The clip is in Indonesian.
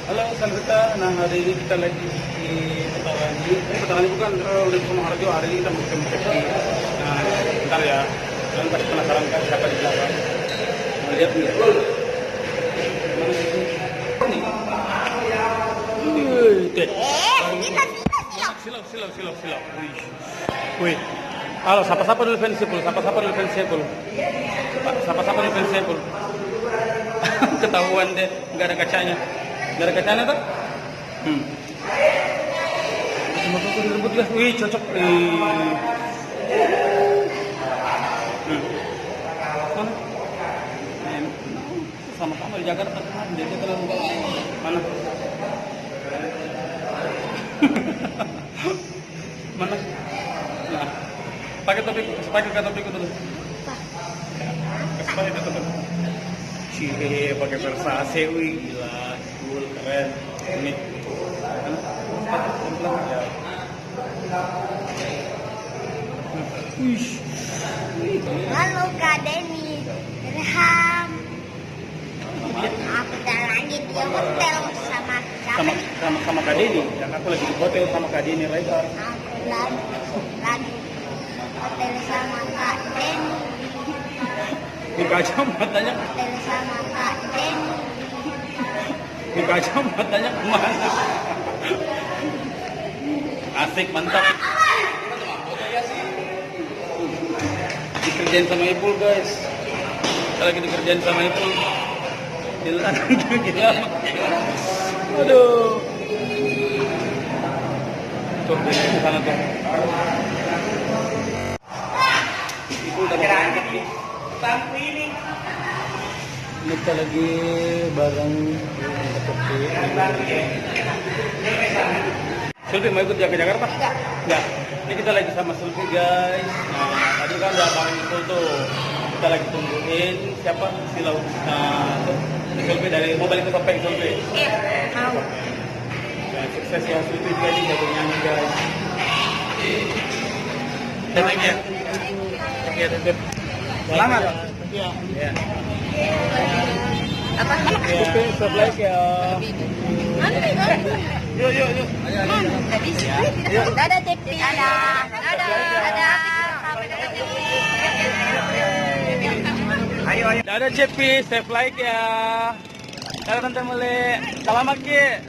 Halo Salvita, nah hari ini kita lagi di Petani. Ini Petani bukan, udah sama Harjo. Hari ini kita mau cek di, bentar ya. Kalian pasti penasaran kan siapa di belakang? Nah, lihat nih. Mana sih? Nih. Silau. Wih. Halo, sapa-sapa dulu fans Sepul. Sapa-sapa dulu fans Sepul. Ketahuan deh, nggak ada kacanya. Nggak ada kacanya tuh? Semua tuh direbut ya. Wih, cocok. Mana? Sama-sama di Jakarta. Jadi kalau mana? Mana? Nah, pakai topik dulu. Pakai topik. Cie, pakai Versace, wih gila, cool, keren. Ini, ya. Halo Kak Denny, Ilham. Aku udah lagi di hotel sama siapa? Sama Kak Denny. Dan aku lagi di hotel sama Kak Denny Regar. Aku lagi hotel sama Kak Denny. Buka aja matanya. Hotel sama Kak Denny. Buka aja matanya kemana? Asik, mantap. Dikerjain sama Ipul guys. Kita lagi dikerjain sama Ipul. Gila. Aduh. Tuh, di sana tuh. Ipul udah mau angkat nih. Ini kita lagi bareng Sulfi mau ikut ke Jakarta? Enggak. Ini kita lagi sama Sulfi guys. Nah, tadi kan udah bareng itu tuh. Kita lagi tungguin siapa Silau. Nah, tuh Sulfi dari mau balik ke Topeng Sulfi. Mau. Nah, sukses ya Sulfi juga nih jago nyanyi guys. Thank you. Selamat. Iya. Apa? Sulfi, surprise ya. Yuk. Dadah Tepi. Dadah. Ayo. Dadah Cepi, save like ya. Dadah Tante Mele. Selamat Ki.